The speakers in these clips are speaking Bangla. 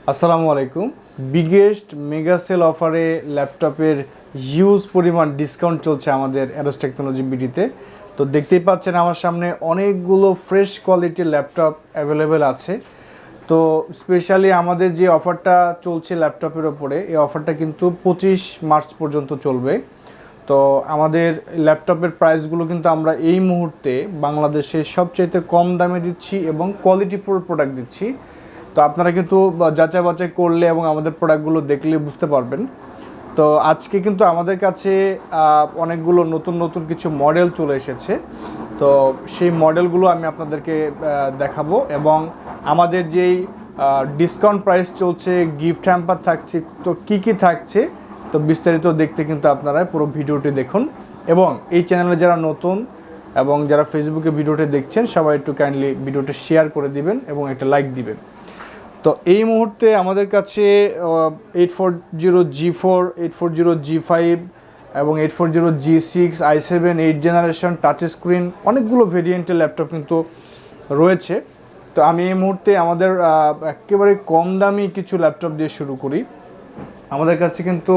আসসালামু আলাইকুম। বিগেস্ট মেগা সেল অফারে ল্যাপটপের হিউজ পরিমাণ ডিসকাউন্ট চলছে আমাদের অ্যারোস টেকনোলজি বিডিতে। তো দেখতেই পাচ্ছেন আমার সামনে অনেকগুলো ফ্রেশ কোয়ালিটির ল্যাপটপ অ্যাভেলেবেল আছে। তো স্পেশালি আমাদের যে অফারটা চলছে ল্যাপটপের ওপরে, এই অফারটা কিন্তু 25 মার্চ পর্যন্ত চলবে। তো আমাদের ল্যাপটপের প্রাইসগুলো কিন্তু আমরা এই মুহূর্তে বাংলাদেশে সবচাইতে কম দামে দিচ্ছি এবং কোয়ালিটিফুল প্রোডাক্ট দিচ্ছি। তো আপনারা কিন্তু যাচাই বাছাই করলে এবং আমাদের প্রোডাক্টগুলো দেখলে বুঝতে পারবেন। তো আজকে কিন্তু আমাদের কাছে অনেকগুলো নতুন নতুন কিছু মডেল চলে এসেছে। তো সেই মডেলগুলো আমি আপনাদেরকে দেখাবো এবং আমাদের যেই ডিসকাউন্ট প্রাইস চলছে, গিফট হ্যাম্পার থাকছে, তো কী কী থাকছে তো বিস্তারিত দেখতে কিন্তু আপনারা পুরো ভিডিওটি দেখুন। এবং এই চ্যানেলে যারা নতুন এবং যারা ফেসবুকে ভিডিওটি দেখছেন সবাই একটু কাইন্ডলি ভিডিওটি শেয়ার করে দিবেন এবং একটা লাইক দিবেন। তো এই মুহূর্তে আমাদের কাছে 840G4, 840G5 এবং 840G6, i7 8 generation touch screen অনেকগুলো ভেরিয়েন্টের ল্যাপটপ কিন্তু রয়েছে। তো আমি এই মুহূর্তে আমাদের একেবারে কম দামি কিছু ল্যাপটপ দিয়ে শুরু করি। আমাদের কাছে কিন্তু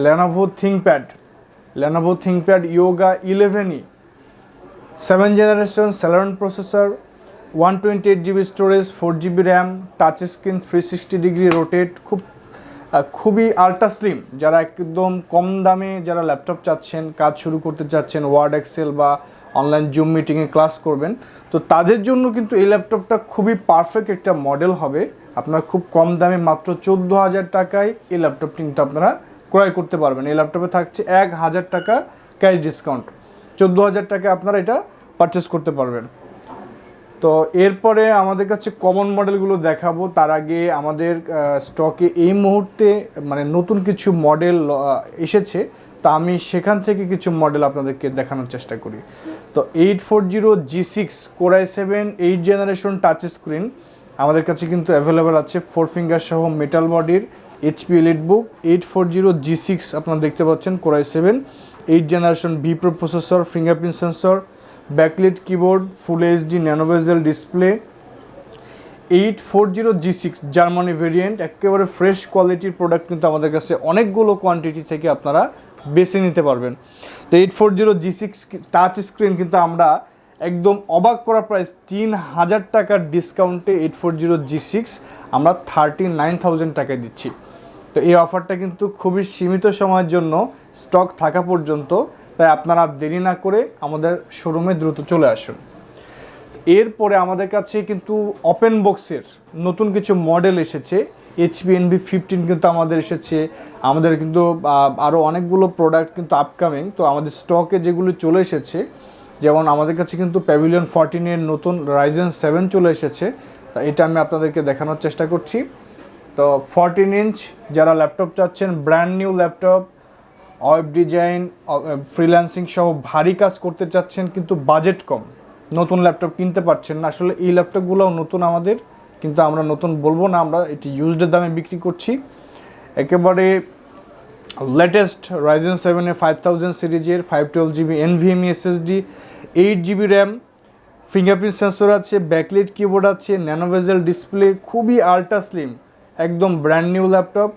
Lenovo ThinkPad Yoga 11E 7 generation Celeron processor, 128GB storage, 4GB RAM, touch screen, 360 degree rotate, খুবই আল্ট্রা স্লিম। যারা একদম কম দামে যারা ল্যাপটপ চাচ্ছেন, কাজ শুরু করতে চাচ্ছেন, ওয়ার্ড এক্সেল বা অনলাইন জুম মিটিংয়ে ক্লাস করবেন, তো তাদের জন্য কিন্তু এই ল্যাপটপটা খুবই পারফেক্ট একটা মডেল হবে। আপনারা খুব কম দামে মাত্র 14,000 টাকায় এই ল্যাপটপটি কিন্তু আপনারা ক্রয় করতে পারবেন। এই ল্যাপটপে থাকছে 1,000 টাকা ক্যাশ ডিসকাউন্ট, 14,000 টাকায় আপনারা এটা পারচেস করতে পারবেন। তো এরপরে আমাদের কাছে কমন মডেলগুলো দেখাবো। তার আগে আমাদের স্টকে এই মুহূর্তে মানে নতুন কিছু মডেল এসেছে, তো আমি সেখান থেকে কিছু মডেল আপনাদেরকে দেখানোর চেষ্টা করি। তো 840G6 Core i7 8 generation touch screen আমাদের কাছে কিন্তু অ্যাভেলেবেল আছে, 4 ফিঙ্গার সহ মেটাল বডির HP Elitebook 840G6 আপনারা দেখতে পাচ্ছেন, Core i7 8 generation V Pro processor, fingerprint sensor, backlit keyboard, full HD nano বেজেল ডিসপ্লে, 840G6 জার্মানি ভেরিয়েন্ট, একেবারে ফ্রেশ কোয়ালিটির প্রোডাক্ট কিন্তু আমাদের কাছে অনেকগুলো কোয়ান্টিটি থেকে আপনারা বেছে নিতে পারবেন। তো 840G6 টাচ স্ক্রিন কিন্তু আমরা একদম অবাক করা প্রাইস 3,000 টাকার ডিসকাউন্টে 840G6 আমরা 39,000 টাকায় দিচ্ছি। তো এই অফারটা কিন্তু খুবই সীমিত সময়ের জন্য, স্টক থাকা পর্যন্ত, তাই আপনারা দেরি না করে আমাদের শোরুমে দ্রুত চলে আসুন। এরপরে আমাদের কাছে কিন্তু ওপেন বক্সের নতুন কিছু মডেল এসেছে, HP NV15 কিন্তু আমাদের এসেছে। আমাদের কিন্তু আরও অনেকগুলো প্রোডাক্ট কিন্তু আপকামিং। তো আমাদের স্টকে যেগুলো চলে এসেছে, যেমন আমাদের কাছে কিন্তু প্যাভিলিয়ন 14 নতুন Ryzen 7 চলে এসেছে। তা এটা আমি আপনাদেরকে দেখানোর চেষ্টা করছি। তো 14 ইঞ্চ যারা ল্যাপটপ চাচ্ছেন, brand new laptop, web design, freelancing সহ ভারী কাজ করতে চাচ্ছেন কিন্তু বাজেট কম, নতুন ল্যাপটপ কিনতে পারছেন না। আসলে এই ল্যাপটপগুলোও নতুন আমাদের, কিন্তু আমরা নতুন বলবো না, আমরা এটি ইউজডের দামে বিক্রি করছি। একেবারে লেটেস্ট Ryzen 7 5000 সিরিজের 512GB NVMe SSD, 8GB RAM, fingerprint sensor আছে, ব্যাকলিট কিবোর্ড আছে, ন্যানো বেজেল ডিসপ্লে, খুবই আল্ট্রা স্লিম, একদম ব্র্যান্ড নিউ ল্যাপটপ।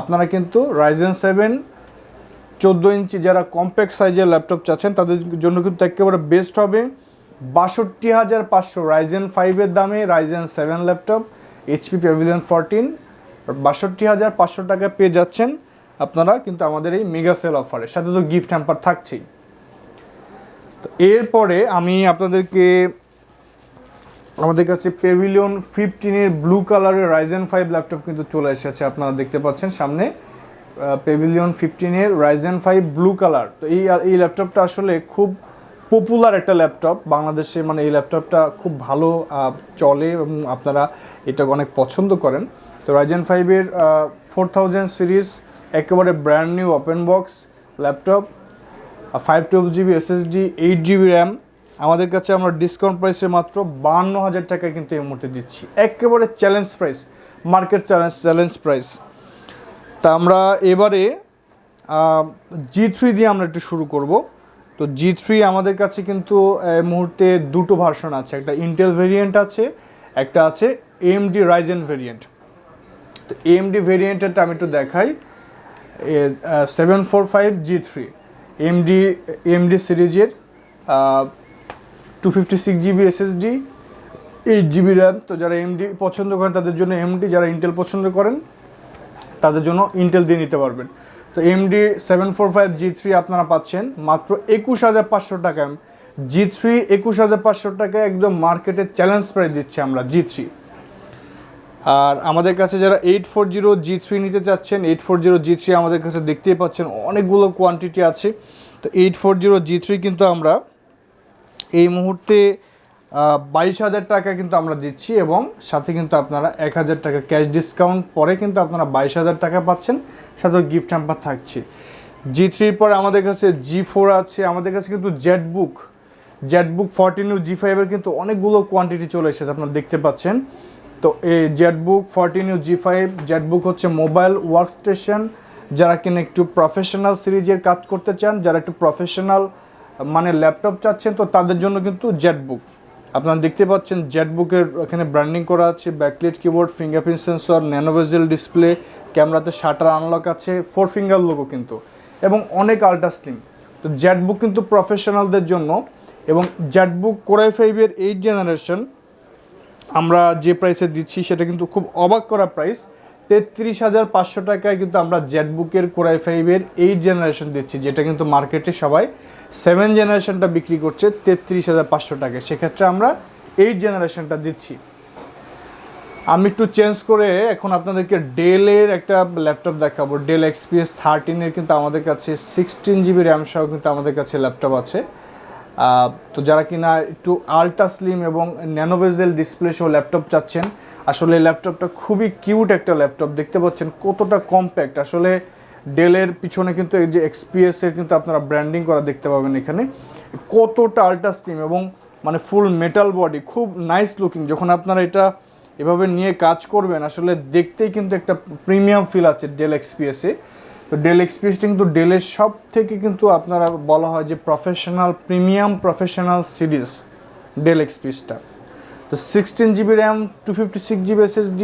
আপনারা কিন্তু Ryzen 7 14 ইঞ্চি যারা কম্প্যাক্ট সাইজের ল্যাপটপ চাচ্ছেন তাদের জন্য কিন্তু একেবারে বেস্ট হবে। 62,500 Ryzen 5 দামে Ryzen 7 ল্যাপটপ, HP প্যাভিলিয়ন 14 62,500 টাকা পেয়ে যাচ্ছেন আপনারা কিন্তু আমাদের এই মেগা সেল অফারের সাথে। তো গিফট হ্যাম্পার থাকছেই। তো এরপরে আমি আপনাদেরকে আমাদের কাছে প্যাভিলিয়ন 15 ব্লু কালারের Ryzen 5 ল্যাপটপ কিন্তু চলে এসেছে, আপনারা দেখতে পাচ্ছেন সামনে প্যাভিলিয়ন 15 Ryzen 5 ব্লু কালার। তো এই ল্যাপটপটা আসলে খুব পপুলার একটা ল্যাপটপ বাংলাদেশে, মানে এই ল্যাপটপটা খুব ভালো চলে এবং আপনারা এটা অনেক পছন্দ করেন। তো Ryzen 5 4000 সিরিজ একেবারে brand new open box laptop, 512GB SSD, 8GB RAM আমাদের কাছে আমরা ডিসকাউন্ট প্রাইসে মাত্র 52,000 টাকায় কিন্তু এই মুহূর্তে দিচ্ছি, একেবারে challenge price, market challenge price. তা আমরা এবারে G3 দিয়ে আমরা একটু শুরু করব। তো G3 আমাদের কাছে কিন্তু এই মুহূর্তে দুটো ভার্সন আছে, একটা ইন্টেল ভেরিয়েন্ট আছে, একটা আছে AMD Ryzen ভেরিয়েন্ট। তো AMD ভেরিয়েন্টেরটা আমি একটু দেখাই, 745G3 AMD সিরিজের 256GB SSD, 8GB র্যাম। তো যারা AMD পছন্দ করেন তাদের জন্য AMD, যারা ইন্টেল পছন্দ করেন তাদের জন্য ইন্টেল দিয়ে নিতে পারবেন। তো AMD 745G3 আপনারা পাচ্ছেন মাত্র 21,500 টাকায়। G3 21,500 টাকায় একদম মার্কেটে চ্যালেঞ্জ প্রাইস দিচ্ছি আমরা G3। আর আমাদের কাছে যারা 840G3 নিতে চাচ্ছেন, 840G3 আমাদের কাছে দেখতেই পাচ্ছেন অনেকগুলো কোয়ান্টিটি আছে। তো 840G3 কিন্তু আমরা এই মুহূর্তে 22,000 টাকা কিন্তু আমরা দিচ্ছি, এবং সাথে কিন্তু আপনারা 1,000 টাকা ক্যাশ ডিসকাউন্ট পরে কিন্তু আপনারা 22,000 টাকা পাচ্ছেন, সাথে গিফট হ্যাম্পার থাকছে। G3 পরে আমাদের কাছে G4 আছে, আমাদের কাছে কিন্তু জেটবুক 14U G5 এর কিন্তু অনেকগুলো কোয়ান্টিটি চলে এসেছে, আপনারা দেখতে পাচ্ছেন। তো এই জেটবুক 14U G5 জেটবুক হচ্ছে মোবাইল ওয়ার্কস্টেশন, যারা কিনা একটু প্রফেশনাল সিরিজের কাজ করতে চান, যারা একটু প্রফেশনাল মানে ল্যাপটপ চাচ্ছেন, তো তাদের জন্য কিন্তু জেটবুক। আপনারা দেখতে পাচ্ছেন জেটবুকের এখানে ব্র্যান্ডিং করা আছে, backlight keyboard, fingerprint sensor, nano বেজেল ডিসপ্লে, ক্যামেরাতে শাটার আনলক আছে, 4 ফিঙ্গার লোগো কিন্তু, এবং অনেক আল্ট্রা স্লিম। তো জেটবুক কিন্তু প্রফেশনালদের জন্য। এবং জেটবুক Core i5 এর 8 জেনারেশন আমরা যে প্রাইসে দিচ্ছি সেটা কিন্তু খুব অবাক করা প্রাইস, 33,500 টাকায় কিন্তু আমরা জেটবুকের Core i5 এর 8 জেনারেশন দিচ্ছি, যেটা কিন্তু মার্কেটে সবাই 7 জেনারেশনটা বিক্রি করছে 33,500 টাকায়, সেক্ষেত্রে আমরা 8 জেনারেশনটা দিচ্ছি। আমি একটু চেঞ্জ করে এখন আপনাদেরকে ডেলের একটা ল্যাপটপ দেখাবো। ডেল XPS 13 কিন্তু আমাদের কাছে 16GB র্যাম সহ কিন্তু আমাদের কাছে ল্যাপটপ আছে। তো যারা কিনা একটু আল্ট্রা স্লিম এবং ন্যানো বেজেল ডিসপ্লে সহ ল্যাপটপ চাচ্ছেন, আসলে এই ল্যাপটপটা খুবই কিউট একটা ল্যাপটপ, দেখতে পাচ্ছেন কতটা কম্প্যাক্ট। আসলে ডেলের পিছনে কিন্তু এই যে XPS এর কিন্তু আপনারা ব্র্যান্ডিং করা দেখতে পাবেন এখানে, কতটা আল্ট্রা স্লিম এবং মানে ফুল মেটাল বডি, খুব নাইস লুকিং। যখন আপনারা এটা এভাবে নিয়ে কাজ করবেন আসলে দেখতেই কিন্তু একটা প্রিমিয়াম ফিল আছে ডেল XPS এ। তো ডেল XPSটা কিন্তু ডেলের সব থেকে কিন্তু আপনারা বলা হয় যে প্রিমিয়াম প্রফেশনাল সিরিজ ডেল XPSটা। তো 16GB RAM, 256GB SSD,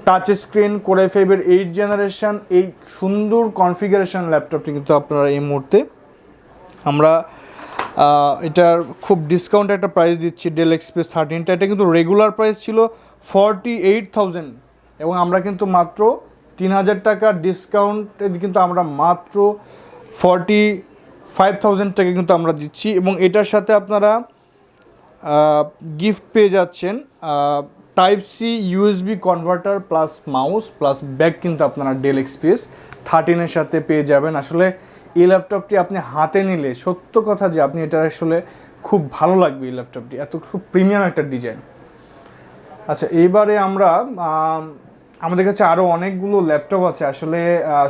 touch screen, Core i5 এর 8 জেনারেশন, এই সুন্দর কনফিগারেশন ল্যাপটপটি কিন্তু আপনারা এই মুহূর্তে আমরা এটার খুব ডিসকাউন্ট একটা প্রাইস দিচ্ছি ডেল XPS 13টা। এটা কিন্তু রেগুলার প্রাইস ছিল 48,000, এবং আমরা কিন্তু মাত্র 3,000 টাকা ডিসকাউন্ট কিন্তু আমরা মাত্র 45,000 টাকা কিন্তু আমরা দিচ্ছি। এবং এটার সাথে আপনারা গিফট পেয়ে যাচ্ছেন Type-C USB converter plus mouse plus bag কিন্তু আপনারা ডেল XPS 13 সাথে পেয়ে যাবেন। আসলে এই ল্যাপটপটি আপনি হাতে নিলে সত্য কথা যে আপনি এটা আসলে খুব ভালো লাগবে, এই ল্যাপটপটি এত খুব প্রিমিয়াম একটা ডিজাইন। আচ্ছা, এইবারে আমরা আমাদের কাছে আরও অনেকগুলো ল্যাপটপ আছে, আসলে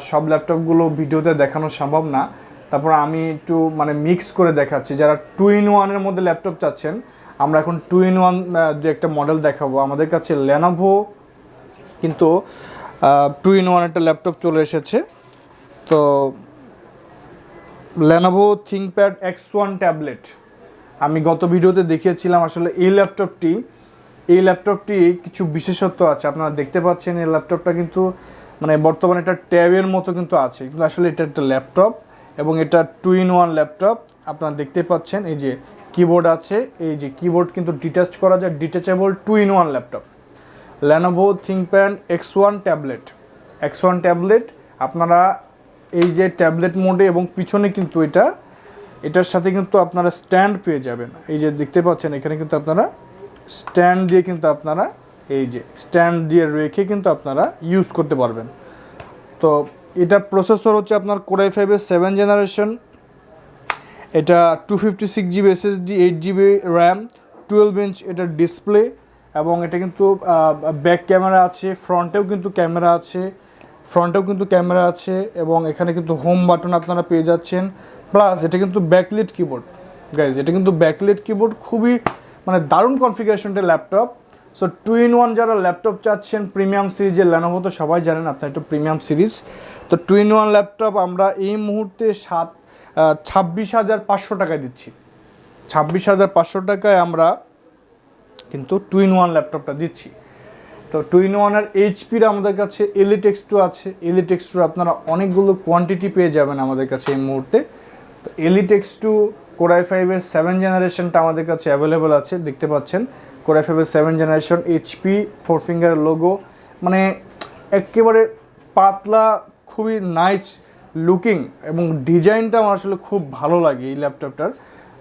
সব ল্যাপটপগুলো ভিডিওতে দেখানো সম্ভব না, তারপর আমি একটু মানে মিক্স করে দেখাচ্ছি। যারা 2-in-1 মধ্যে ল্যাপটপ চাচ্ছেন, আমরা এখন 2-in-1 যে একটা মডেল দেখাবো। আমাদের কাছে Lenovo কিন্তু 2-in-1 একটা ল্যাপটপ চলে এসেছে। তো Lenovo ThinkPad X1 ট্যাবলেট আমি গত ভিডিওতে দেখিয়েছিলাম। আসলে এই ল্যাপটপটি কিছু বিশেষত্ব আছে, আপনারা দেখতে পাচ্ছেন। এই ল্যাপটপটা কিন্তু মানে বর্তমানে একটা ট্যাবের মতো কিন্তু আছে, কিন্তু আসলে এটা একটা ল্যাপটপ, এবং এটা 2-in-1 ল্যাপটপ। আপনারা দেখতে পাচ্ছেন এই যে কিবোর্ড আছে, এই যে কিবোর্ড কিন্তু ডিটাচ করা যায়, detachable 2-in-1 laptop. Lenovo ThinkPad X1 tablet আপনারা এই যে ট্যাবলেট মোডে, এবং পিছনে কিন্তু এটার সাথে কিন্তু আপনারা স্ট্যান্ড পেয়ে যাবেন। এই যে দেখতে পাচ্ছেন এখানে কিন্তু আপনারা স্ট্যান্ড দিয়ে কিন্তু আপনারা এই যে স্ট্যান্ড দিয়ে রেখে কিন্তু আপনারা ইউজ করতে পারবেন। তো এটার প্রসেসর হচ্ছে আপনার Core i5 এর 7 জেনারেশন, এটা 256GB SSD, 8GB RAM, 12 inch এটার ডিসপ্লে, এবং এটা কিন্তু ব্যাক ক্যামেরা আছে, ফ্রন্টেও কিন্তু ক্যামেরা আছে, এবং এখানে কিন্তু হোম বাটন আপনারা পেয়ে যাচ্ছেন। প্লাস এটা কিন্তু ব্যাকলাইট কিবোর্ড গাইজ, এটা কিন্তু ব্যাকলাইট কিবোর্ড, খুবই মানে দারুণ কনফিগারেশনটা ল্যাপটপ। সো 2-in-1 যারা ল্যাপটপ চাচ্ছেন প্রিমিয়াম সিরিজের, Lenovo তো সবাই জানেন আপনার একটু প্রিমিয়াম সিরিজ। তো 2-in-1 ল্যাপটপ আমরা এই মুহূর্তে 26,500 টাকায় দিচ্ছি। 26,500 টাকায় আমরা কিন্তু 2-in-1 ল্যাপটপটা দিচ্ছি। তো 2-in-1 এর এইচপির আমাদের কাছে Elitex2 আছে। Elitex2 আপনারা অনেকগুলো কোয়ান্টিটি পেয়ে যাবেন আমাদের কাছে এই মুহূর্তে। তো Elitex2 Core i5 এর 7 জেনারেশনটা আমাদের কাছে অ্যাভেলেবল আছে, দেখতে পাচ্ছেন Core i5 এর 7 জেনারেশন, এইচপি 4 ফিঙ্গার লোগো, মানে একেবারে পাতলা, খুবই নাইস লুকিং এবং ডিজাইনটা আমার আসলে খুব ভালো লাগে এই ল্যাপটপটার,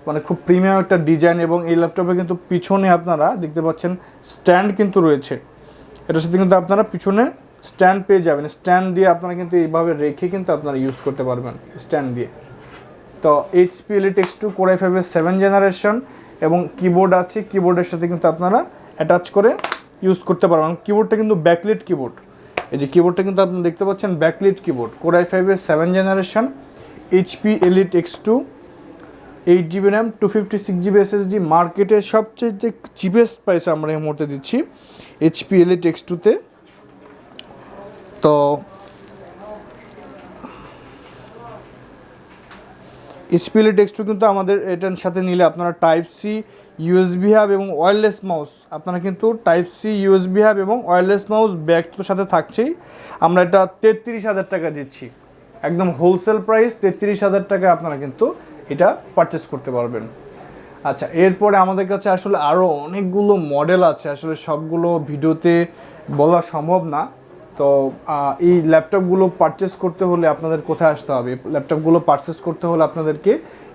মানে খুব প্রিমিয়াম একটা ডিজাইন। এবং এই ল্যাপটপে কিন্তু পিছনে আপনারা দেখতে পাচ্ছেন স্ট্যান্ড কিন্তু রয়েছে, এটার সাথে কিন্তু আপনারা পিছনে স্ট্যান্ড পেয়ে যাবেন। স্ট্যান্ড দিয়ে আপনারা কিন্তু এইভাবে রেখে কিন্তু আপনারা ইউজ করতে পারবেন স্ট্যান্ড দিয়ে। তো এইচপি Elitex2 Core i5 এর 7 জেনারেশন এবং কিবোর্ড আছে, কিবোর্ডের সাথে কিন্তু আপনারা অ্যাটাচ করে ইউজ করতে পারবেন। কিবোর্ডটা কিন্তু ব্যাকলিট কিবোর্ড, এই যে কিবোর্ডটা কিন্তু আপনি দেখতে পাচ্ছেন ব্যাকলিট কিবোর্ড। Core i5 এর 7 generation, HP Elitex2, 8GB RAM, 256GB SSD, মার্কেটে সবচেয়ে চিপেস্ট প্রাইস আমরা এই মুহূর্তে দিচ্ছি এইচপি Elitex2-তে। তো এইচপি Elitex2 কিন্তু আমাদের এটার সাথে নিলে আপনারা টাইপ-C USB হাব এবং ওয়্যারলেস মাউস, আপনারা কিন্তু টাইপ-C USB হাব এবং ওয়্যারলেস মাউস ব্যাগ তো সাথে থাকছেই। আমরা এটা 33,000 টাকা দিচ্ছি, একদম হোলসেল প্রাইস 33,000 টাকায় আপনারা কিন্তু এটা পারচেস করতে পারবেন। আচ্ছা, এরপরে আমাদের কাছে আসলে আরও অনেকগুলো মডেল আছে, আসলে সবগুলো ভিডিওতে বলা সম্ভব না। তো এই ল্যাপটপগুলো পারচেস করতে হলে আপনাদের কোথায় আসতে হবে? ল্যাপটপগুলো পারচেস করতে হলে আপনাদেরকে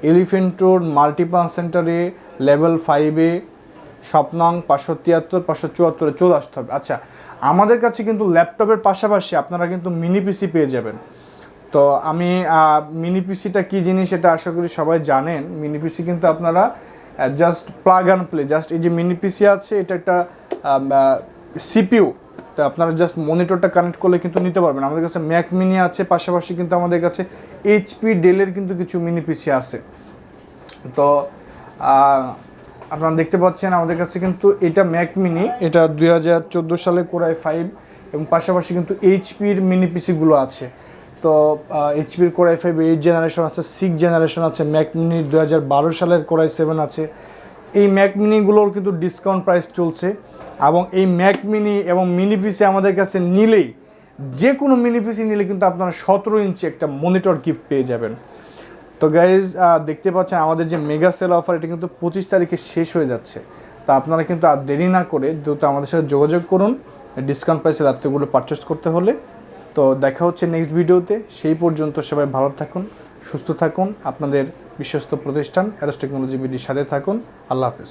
এলিফ্যান্ট রোড মাল্টিপ্লান সেন্টারে লেভেল 5-এ শপ নং 573-574-এ চলে আসতে হবে। আচ্ছা, আমাদের কাছে কিন্তু ল্যাপটপের পাশাপাশি আপনারা কিন্তু মিনি পিসি পেয়ে যাবেন। তো আমি মিনি পিসিটা কী জিনিস এটা আশা করি সবাই জানেন। মিনি পিসি কিন্তু আপনারা just plug and play, just এই যে মিনি পিসি আছে এটা একটা সিপিইউ, তো আপনারা জাস্ট মনিটরটা কানেক্ট করলে কিন্তু নিতে পারবেন। আমাদের কাছে ম্যাক মিনি আছে, পাশাপাশি কিন্তু আমাদের কাছে এইচপি ডেলের কিন্তু কিছু মিনি পিসি আছে। তো আপনারা দেখতে পাচ্ছেন আমাদের কাছে কিন্তু এটা ম্যাক মিনি, এটা 2014 সালে Core i5 এবং পাশাপাশি কিন্তু এইচপির মিনি পিসিগুলো আছে। তো এইচপির Core i5 8 জেনারেশন আছে, 6 জেনারেশন আছে, ম্যাক মিনি 2012 সালের Core i7 আছে। এই ম্যাক মিনিগুলোর কিন্তু ডিসকাউন্ট প্রাইস চলছে এবং এই ম্যাক মিনি এবং মিনি পিসি আমাদের কাছে নিলেই, যে কোনো মিনি পিসি নিলে কিন্তু আপনারা 17 ইঞ্চি একটা মনিটর গিফট পেয়ে যাবেন। তো গাইজ দেখতে পাচ্ছেন আমাদের যে মেগা সেল অফার, এটা কিন্তু 25 তারিখে শেষ হয়ে যাচ্ছে। তো আপনারা কিন্তু আর দেরি না করে দ্রুত আমাদের সাথে যোগাযোগ করুন ডিসকাউন্ট প্রাইসে ল্যাপটপগুলো পারচেস করতে হলে। তো দেখা হচ্ছে নেক্সট ভিডিওতে, সেই পর্যন্ত সবাই ভালো থাকুন, সুস্থ থাকুন, আপনাদের বিশ্বস্ত প্রতিষ্ঠান অ্যারোজ টেকনোলজি বিডির সাথে থাকুন। আল্লাহ হাফেজ।